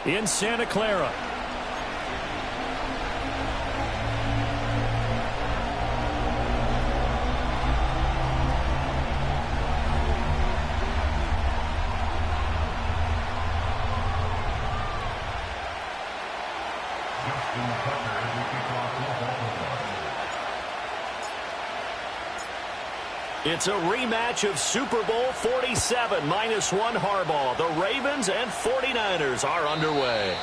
in Santa Clara. It's a rematch of Super Bowl 47, -1 Harbaugh. The Ravens and 49ers are underway.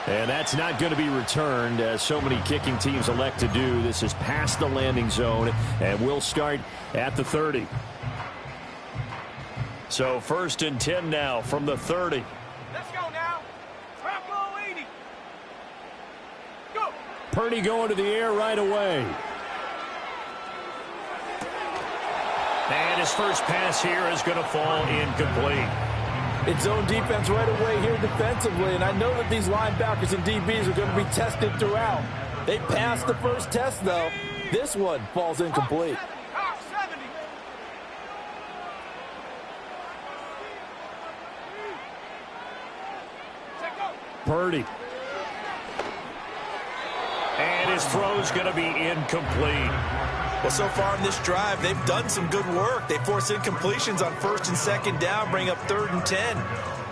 And that's not going to be returned, as so many kicking teams elect to do. This is past the landing zone, and we'll start at the 30. So 1st and 10 now from the 30. Let's go now. Trap low 80. Go. Purdy going to the air right away. And his first pass here is going to fall incomplete. It's zone defense right away here defensively, and I know that these linebackers and DBs are going to be tested throughout. They passed the first test, though. This one falls incomplete. Purdy. And his throw's going to be incomplete. Well, so far in this drive, they've done some good work. They force incompletions on 1st and 2nd down, bring up 3rd and 10.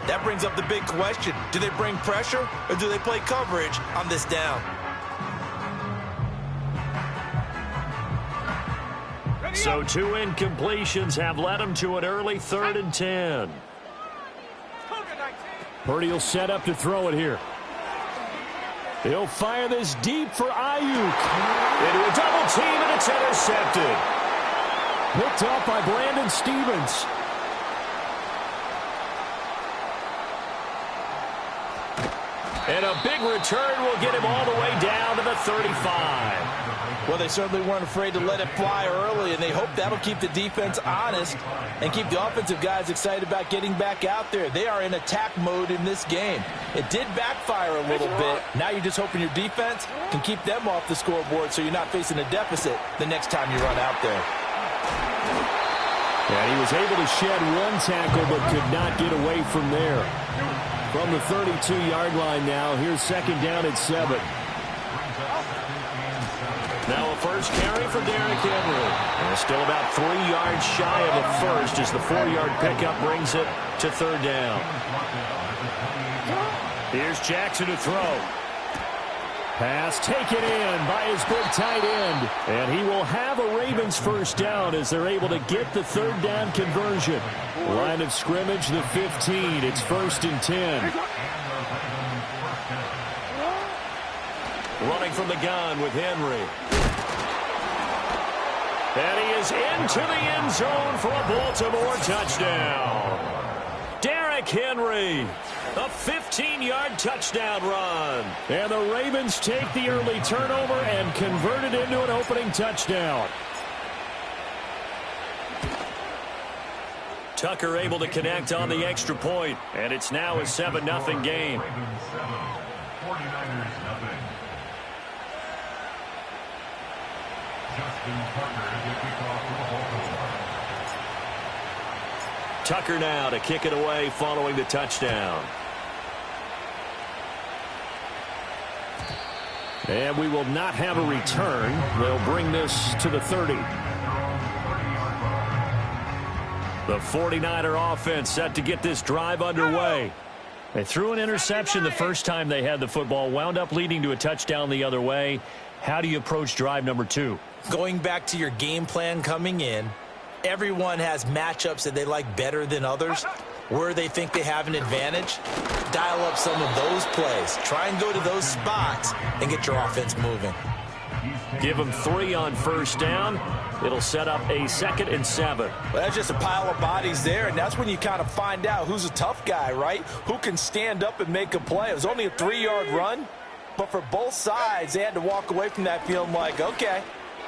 That brings up the big question. Do they bring pressure or do they play coverage on this down? So 2 incompletions have led them to an early 3rd and 10. Purdy will set up to throw it here. He'll fire this deep for Ayuk. Into a double team, and it's intercepted. Picked up by Brandon Stevens. And a big return will get him all the way down to the 35. Well, they certainly weren't afraid to let it fly early, and they hope that'll keep the defense honest and keep the offensive guys excited about getting back out there. They are in attack mode in this game. It did backfire a little bit. Now you're just hoping your defense can keep them off the scoreboard so you're not facing a deficit the next time you run out there. And he was able to shed 1 tackle but could not get away from there. From the 32-yard line now, here's 2nd down at 7. Now a first carry for Derrick Henry. And still about 3 yards shy of a first as the 4-yard pickup brings it to 3rd down. Here's Jackson to throw. Pass taken in by his big tight end. And he will have a Ravens first down as they're able to get the 3rd down conversion. Line of scrimmage, the 15. It's 1st and 10. Running from the gun with Henry. And he is into the end zone for a Baltimore touchdown. Derrick Henry, a 15-yard touchdown run. And the Ravens take the early turnover and convert it into an opening touchdown. Tucker able to connect on the extra point, and it's now a 7-0 game. Tucker now to kick it away following the touchdown. And we will not have a return. They'll bring this to the 30. The 49er offense set to get this drive underway. They threw an interception the first time they had the football, wound up leading to a touchdown the other way. How do you approach drive number 2? Going back to your game plan coming in, everyone has matchups that they like better than others. Where they think they have an advantage, dial up some of those plays. Try and go to those spots and get your offense moving. Give them 3 on first down. It'll set up a 2nd and 7. Well, that's just a pile of bodies there, and that's when you kind of find out who's a tough guy, right? Who can stand up and make a play. It was only a 3-yard run, but for both sides, they had to walk away from that feeling like, okay,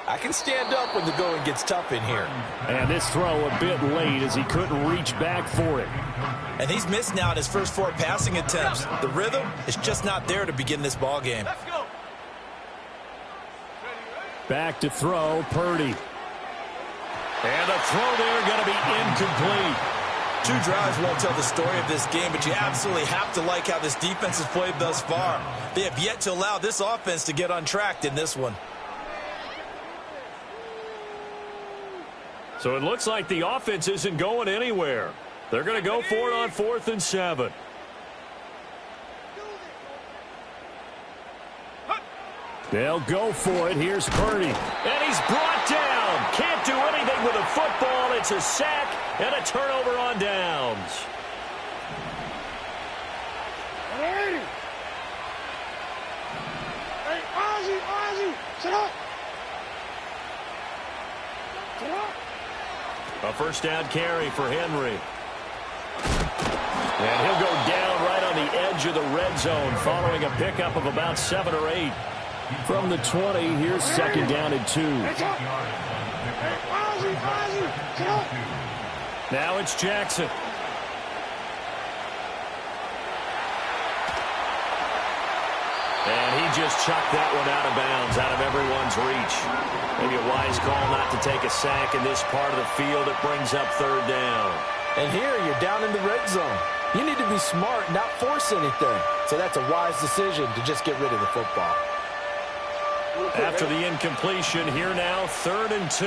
I can stand up when the going gets tough in here. And this throw a bit late as he couldn't reach back for it. And he's missed now in his first 4 passing attempts. The rhythm is just not there to begin this ball game. Let's go. Back to throw, Purdy. And the throw there going to be incomplete. 2 drives won't tell the story of this game, but you absolutely have to like how this defense has played thus far. They have yet to allow this offense to get untracked in this one. So it looks like the offense isn't going anywhere. They're going to go for it on 4th and 7. They'll go for it. Here's Purdy. And he's brought down. Can't do anything with a football. It's a sack and a turnover on downs. Hey, Ozzie, sit up. Sit up. A first down carry for Henry. And he'll go down right on the edge of the red zone following a pickup of about 7 or 8. From the 20, here's 2nd down and 2. Now it's Jackson. And he just chucked that one out of bounds, out of everyone's reach. Maybe a wise call not to take a sack in this part of the field. It brings up 3rd down. And here you're down in the red zone. You need to be smart, not force anything. So that's a wise decision to just get rid of the football. After the incompletion, here now, 3rd and 2.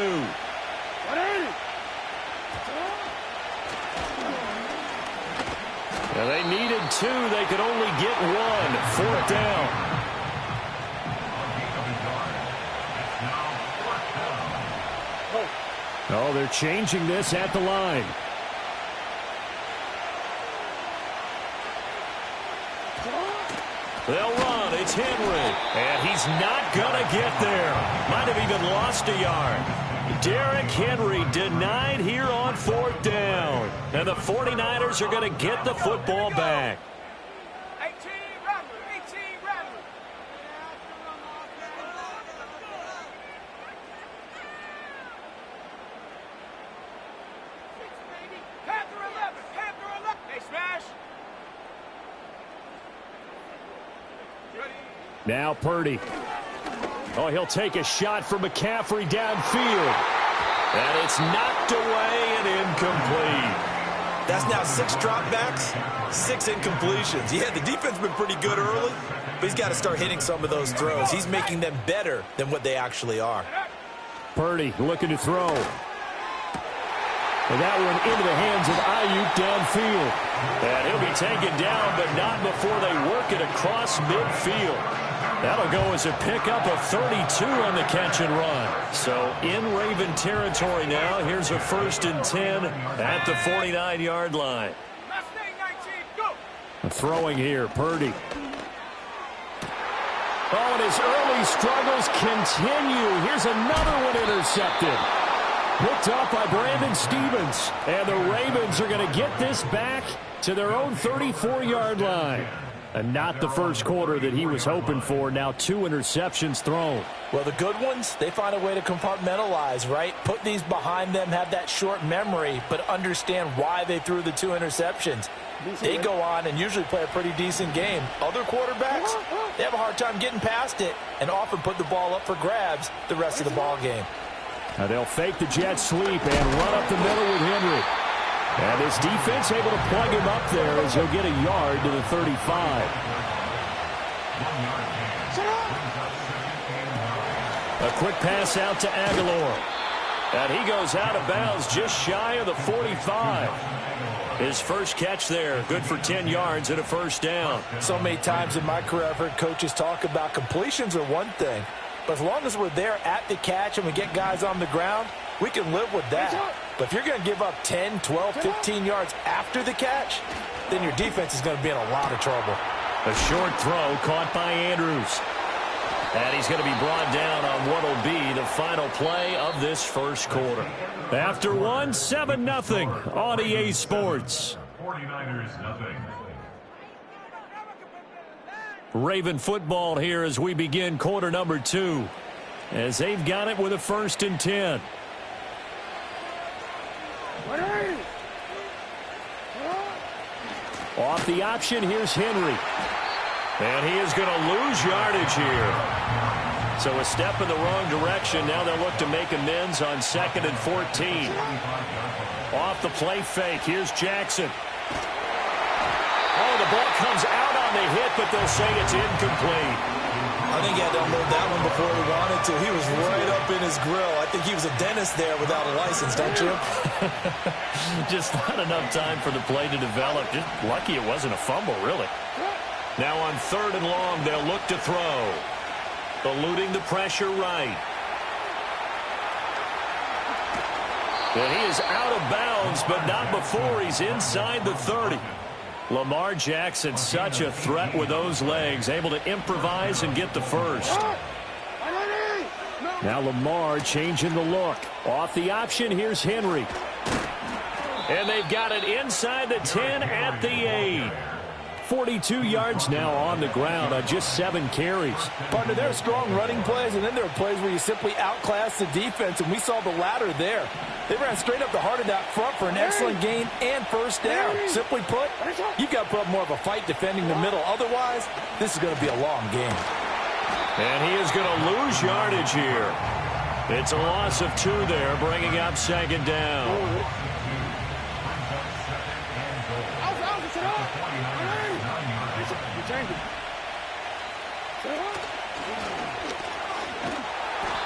Now they needed 2. They could only get 1. 4th down. Oh, they're changing this at the line. They'll run. It's Henry. And he's not going to get there. Might have even lost a yard. Derrick Henry denied here on 4th down. And the 49ers are going to get the football back. 18 Rattler. Panther 11. They smash. Now Purdy. Oh, he'll take a shot for McCaffrey downfield. And it's knocked away and incomplete. That's now 6 dropbacks, 6 incompletions. Yeah, the defense has been pretty good early, but he's got to start hitting some of those throws. He's making them better than what they actually are. Purdy looking to throw. And that one into the hands of Ayuk downfield. And he'll be taken down, but not before they work it across midfield. That'll go as a pickup of 32 on the catch and run. So in Raven territory now. Here's a 1st and 10 at the 49-yard line. Mustang 19, go. Throwing here, Purdy. Oh, and his early struggles continue. Here's another one intercepted. Picked up by Brandon Stevens. And the Ravens are going to get this back to their own 34-yard line. And not the first quarter that he was hoping for. Now 2 interceptions thrown. Well, the good ones, they find a way to compartmentalize, right? Put these behind them, have that short memory, but understand why they threw the 2 interceptions. They go on and usually play a pretty decent game. Other quarterbacks, they have a hard time getting past it and often put the ball up for grabs the rest of the ball game. Now they'll fake the jet sweep and run up the middle with Henry. And this defense able to plug him up there as he'll get a yard to the 35. A quick pass out to Aguilar. And he goes out of bounds just shy of the 45. His first catch there, good for 10 yards and a first down. So many times in my career I've heard coaches talk about completions are one thing. But as long as we're there at the catch and we get guys on the ground, we can live with that. But if you're going to give up 10, 12, 15 yards after the catch, then your defense is going to be in a lot of trouble. A short throw caught by Andrews. And he's going to be brought down on what will be the final play of this first quarter. After 7-0 on EA Sports. 49ers nothing. Raven football here as we begin quarter number 2. As they've got it with a 1st and 10. Off the option, here's Henry. And he is going to lose yardage here. So a step in the wrong direction. Now they'll look to make amends on 2nd and 14. Off the play fake. Here's Jackson. Oh, the ball comes out on the hit, but they'll say it's incomplete. I think he had to unload that one before he wanted to. He was right up in his grill. I think he was a dentist there without a license, don't you? Just not enough time for the play to develop. Just lucky it wasn't a fumble, really. Now on 3rd and long, they'll look to throw. Eluding the pressure right. And he is out of bounds, but not before he's inside the 30. Lamar Jackson, such a threat with those legs, able to improvise and get the first. Now Lamar changing the look. Off the option, here's Henry. And they've got it inside the 10 at the 8. 42 yards now on the ground on just 7 carries. Partner, there are strong running plays, and then there are plays where you simply outclass the defense, and we saw the latter there. They ran straight up the heart of that front for an excellent gain and first down. Simply put, you've got to put up more of a fight defending the middle. Otherwise, this is going to be a long game. And he is going to lose yardage here. It's a loss of 2 there, bringing up 2nd down.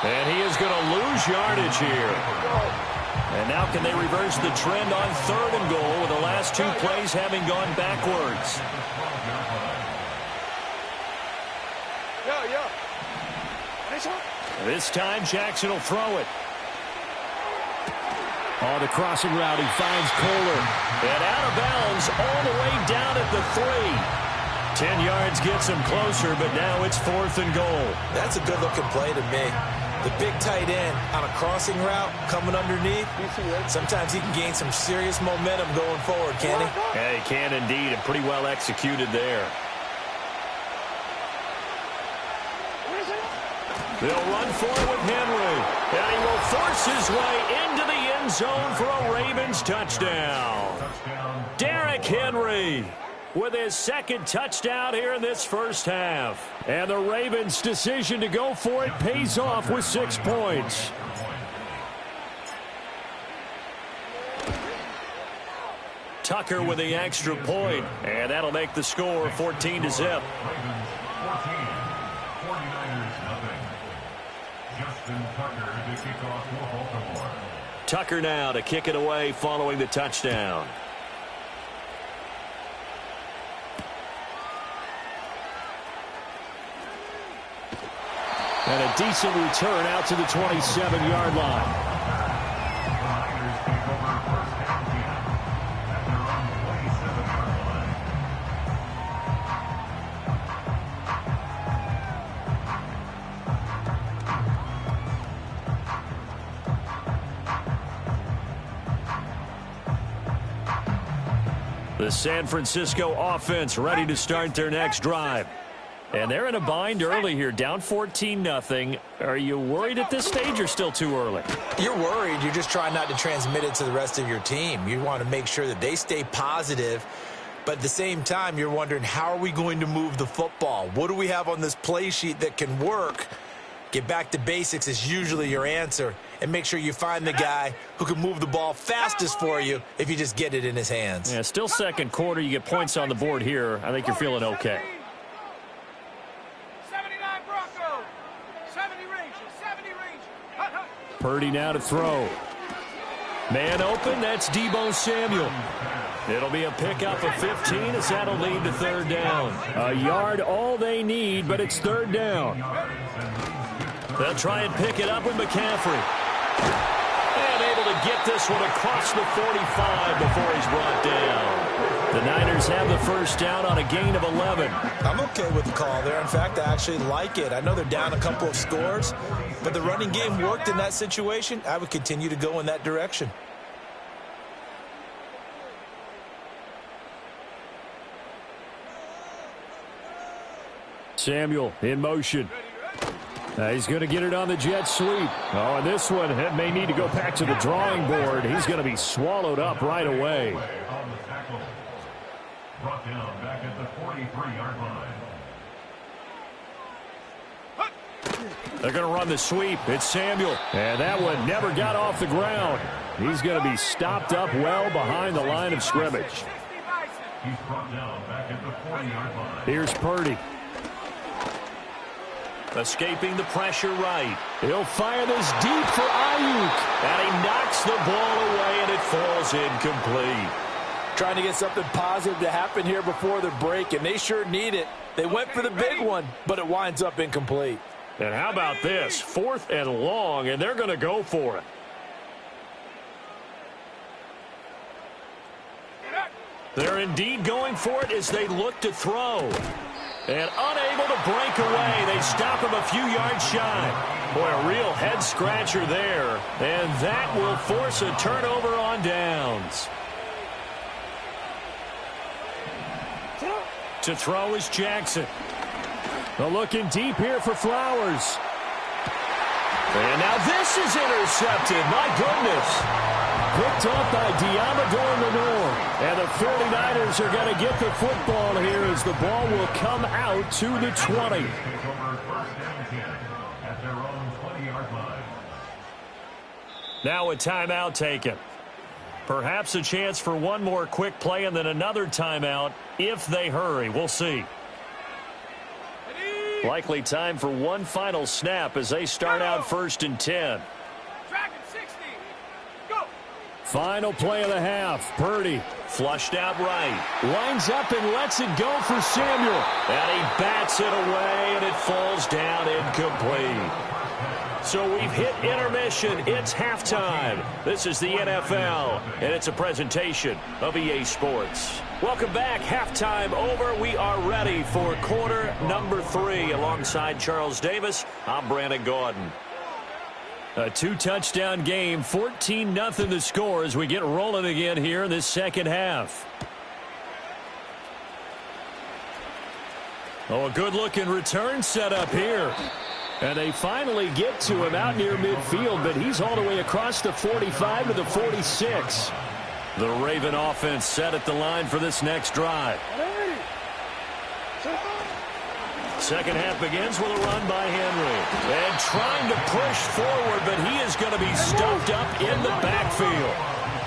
And he is going to lose yardage here. And now can they reverse the trend on 3rd and goal with the last 2 plays having gone backwards? This time Jackson will throw it. On the crossing route, he finds Kohler. And out of bounds all the way down at the 3. 10 yards gets him closer, but now it's 4th and goal. That's a good-looking play to me. The big tight end on a crossing route coming underneath, sometimes he can gain some serious momentum going forward, can he? Yeah, he can indeed, and pretty well executed there. They'll run for it with Henry, and he will force his way into the end zone for a Ravens touchdown. Derrick Henry with his 2nd touchdown here in this first half. And the Ravens' decision to go for it pays off with 6 points. Tucker with the extra point, and that'll make the score 14-0. Tucker now to kick it away following the touchdown. And a decent return out to the 27-yard line. The San Francisco offense ready to start their next drive. And they're in a bind early here, down 14-0. Are you worried at this stage or still too early? You're worried. You're just trying not to transmit it to the rest of your team. You want to make sure that they stay positive. But at the same time, you're wondering, how are we going to move the football? What do we have on this play sheet that can work? Get back to basics is usually your answer. And make sure you find the guy who can move the ball fastest for you if you just get it in his hands. Yeah, still 2nd quarter. You get points on the board here. I think you're feeling okay. Purdy now to throw. Man open, that's Deebo Samuel. It'll be a pickup of 15 as that'll lead to 3rd down. A yard all they need, but it's 3rd down. They'll try and pick it up with McCaffrey. And able to get this one across the 45 before he's brought down. The Niners have the first down on a gain of 11. I'm okay with the call there. In fact, I actually like it. I know they're down a couple of scores, but the running game worked in that situation. I would continue to go in that direction. Samuel in motion. He's going to get it on the jet sweep. Oh, and this one may need to go back to the drawing board. He's going to be swallowed up right away. Brought down back at the 43-yard line. They're going to run the sweep. It's Samuel. And that one never got off the ground. He's going to be stopped up well behind the line of scrimmage. He's brought down back at the 40-yard line. Here's Purdy. Escaping the pressure right. He'll fire this deep for Ayuk. And he knocks the ball away, and it falls incomplete. Trying to get something positive to happen here before the break, and they sure need it. They went for the big one, but it winds up incomplete. And how about this? 4th and long, and they're going to go for it. They're indeed going for it as they look to throw. And unable to break away, they stop him a few yards shy. Boy, a real head-scratcher there. And that will force a turnover on downs. To throw is Jackson. They're looking deep here for Flowers. And now this is intercepted. My goodness. Picked up by Diamador Lenore. And the 49ers are going to get the football here as the ball will come out to the 20. Now a timeout taken. Perhaps a chance for one more quick play and then another timeout if they hurry. We'll see. Likely time for one final snap as they start out 1st and 10. Final play of the half. Purdy flushed out right. Lines up and lets it go for Samuel. And he bats it away, and it falls down incomplete. So we've hit intermission. It's halftime. This is the NFL, and it's a presentation of EA Sports. Welcome back. Halftime over. We are ready for quarter number 3. Alongside Charles Davis, I'm Brandon Gaudin. A 2-touchdown game, 14-0 the score as we get rolling again here in this second half. Oh, a good-looking return set up here. And they finally get to him out near midfield, but he's all the way across the 45 to the 46. The Raven offense set at the line for this next drive. Second half begins with a run by Henry. And trying to push forward, but he is going to be stuffed up in the backfield.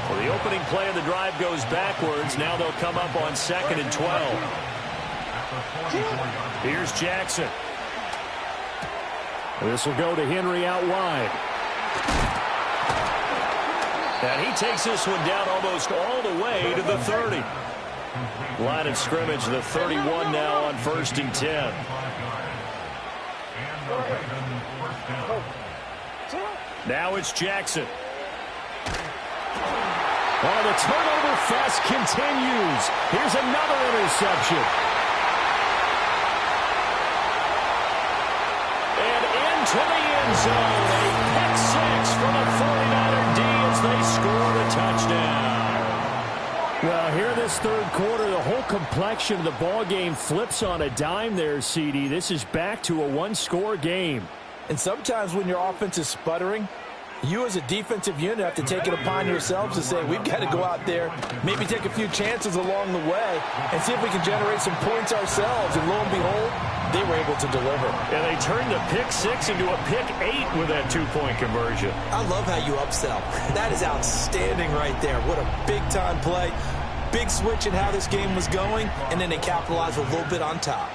Well, the opening play of the drive goes backwards. Now they'll come up on 2nd and 12. Here's Jackson. This will go to Henry out wide. And he takes this one down almost all the way to the 30. Line of scrimmage, the 31 now on 1st and 10. Now it's Jackson. Oh, the turnover fest continues. Here's another interception. And into the end zone. A pick 6 for the 49er D as they score the touchdown. Well, here this third quarter, the whole complexion of the ball game flips on a dime there, CD. This is back to a one-score game. And sometimes when your offense is sputtering, you as a defensive unit have to take it upon yourselves to say, we've got to go out there, maybe take a few chances along the way, and see if we can generate some points ourselves. And lo and behold, they were able to deliver. And they turned the pick 6 into a pick 8 with that 2-point conversion. I love how you upsell. That is outstanding right there. What a big-time play. Big switch in how this game was going, and then they capitalized a little bit on top.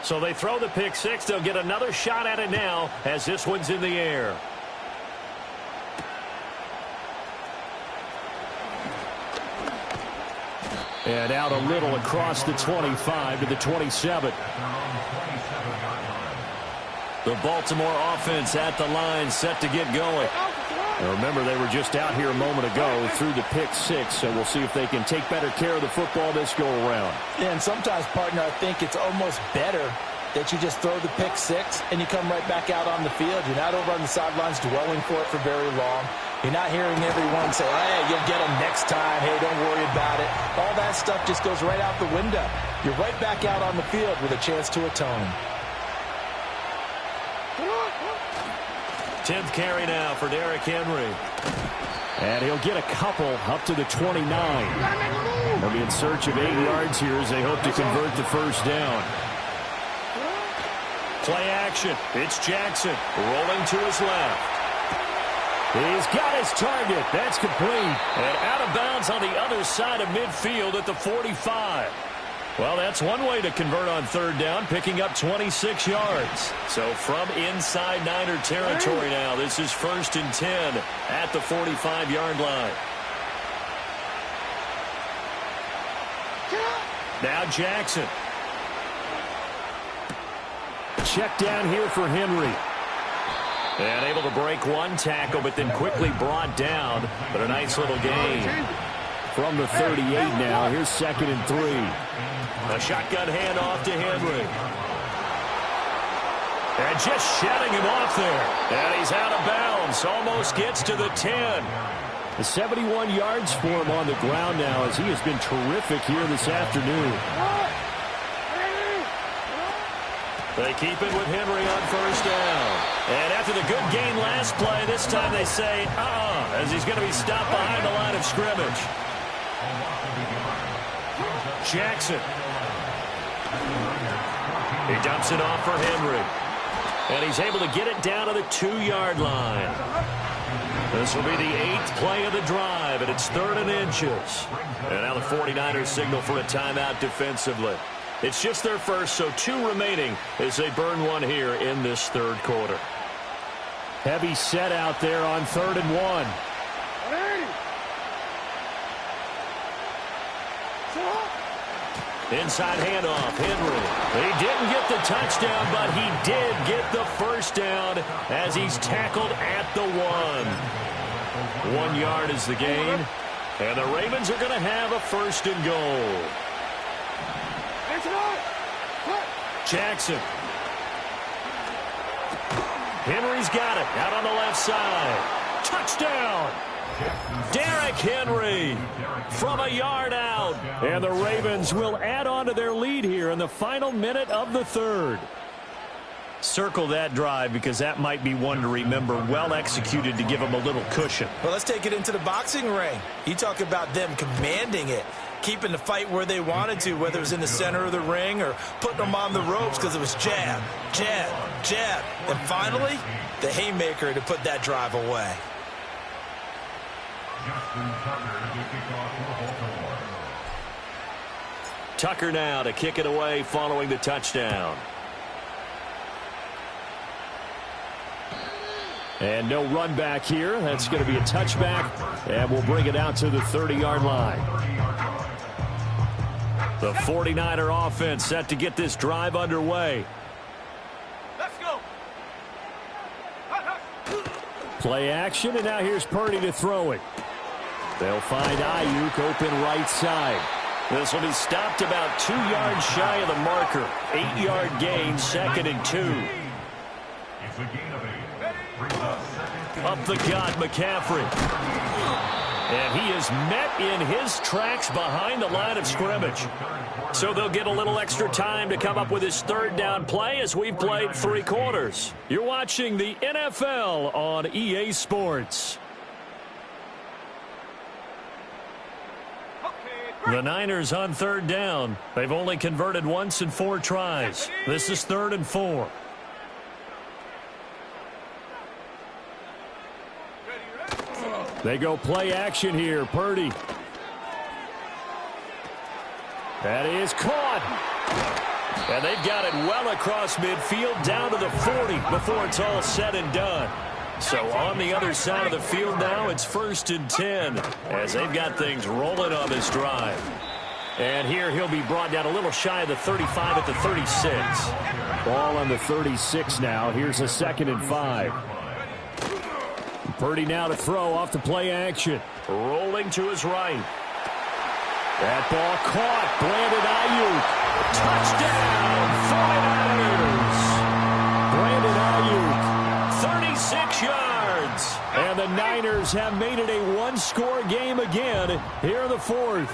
So they throw the pick 6. They'll get another shot at it now as this one's in the air. And out a little across the 25 to the 27. The Baltimore offense at the line, set to get going. Now remember, they were just out here a moment ago through the pick 6, so we'll see if they can take better care of the football this go-around. Yeah, and sometimes, partner, I think it's almost better that you just throw the pick 6 and you come right back out on the field. You're not over on the sidelines dwelling for it for very long. You're not hearing everyone say, hey, you'll get them next time. Hey, don't worry about it. All that stuff just goes right out the window. You're right back out on the field with a chance to atone. 10th carry now for Derrick Henry. And he'll get a couple up to the 29. They're be in search of 8 yards here as they hope to convert the first down. Play action. It's Jackson rolling to his left. He's got his target. That's complete. And out of bounds on the other side of midfield at the 45. Well, that's one way to convert on third down, picking up 26 yards. So from inside Niner territory now, this is 1st and 10 at the 45-yard line. Now Jackson. Check down here for Henry. And able to break one tackle, but then quickly brought down. But a nice little gain. From the 38 now, here's 2nd and 3. A shotgun handoff to Henry. And just shutting him off there. And he's out of bounds. Almost gets to the 10. 71 yards for him on the ground now as he has been terrific here this afternoon. They keep it with Henry on first down. And after the good gain last play, this time they say, as he's going to be stopped behind the line of scrimmage. Jackson. He dumps it off for Henry. And he's able to get it down to the 2-yard line. This will be the 8th play of the drive, and it's 3rd and inches. And now the 49ers signal for a timeout defensively. It's just their first, so 2 remaining as they burn one here in this 3rd quarter. Heavy set out there on 3rd and 1. Inside handoff, Henry. He didn't get the touchdown, but he did get the first down as he's tackled at the 1. 1 yard is the gain, and the Ravens are going to have a 1st and goal. Jackson. Henry's got it out on the left side. Touchdown! Derrick Henry from a yard out. And the Ravens will add on to their lead here in the final minute of the 3rd. Circle that drive because that might be one to remember. Well executed to give them a little cushion. Well, let's take it into the boxing ring. You talk about them commanding it, keeping the fight where they wanted to, whether it was in the center of the ring or putting them on the ropes because it was jab, jab, jab. And finally, the haymaker to put that drive away. Tucker now to kick it away following the touchdown. And no run back here. That's going to be a touchback, and we'll bring it out to the 30-yard line. The 49er offense set to get this drive underway. Let's go. Play action, and now here's Purdy to throw it. They'll find Ayuk open right side. This will be stopped about 2 yards shy of the marker. 8-yard gain, 2nd and 2. It's a gain of 8. Up the gut, McCaffrey. And he is met in his tracks behind the line of scrimmage. So they'll get a little extra time to come up with his 3rd down play as we've played 3 quarters. You're watching the NFL on EA Sports. The Niners on 3rd down. They've only converted once in 4 tries. This is 3rd and 4. They go play action here. Purdy. That is caught. And they've got it well across midfield down to the 40 before it's all said and done. So on the other side of the field now, it's 1st and 10 as they've got things rolling on this drive. And here he'll be brought down a little shy of the 35 at the 36. Ball on the 36 now. Here's a 2nd and 5. Purdy now to throw off the play action. Rolling to his right. That ball caught. Brandon Ayuk. Touchdown, 49ers. Brandon Ayuk, 36 yards. And the Niners have made it a 1-score game again here in the 4th.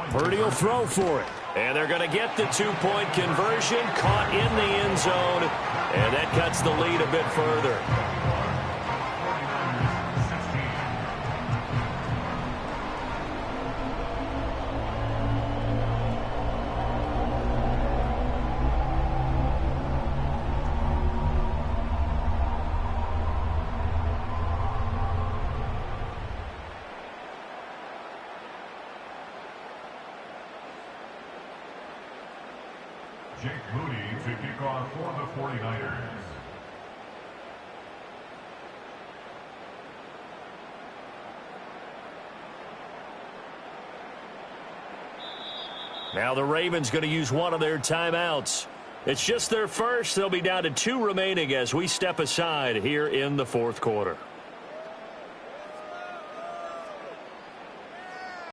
Purdy will throw for it. And they're going to get the 2-point conversion. Caught in the end zone. And that cuts the lead a bit further. Jake Moody to kick off for the 49ers. Now the Ravens going to use one of their timeouts. It's just their first. They'll be down to 2 remaining as we step aside here in the fourth quarter.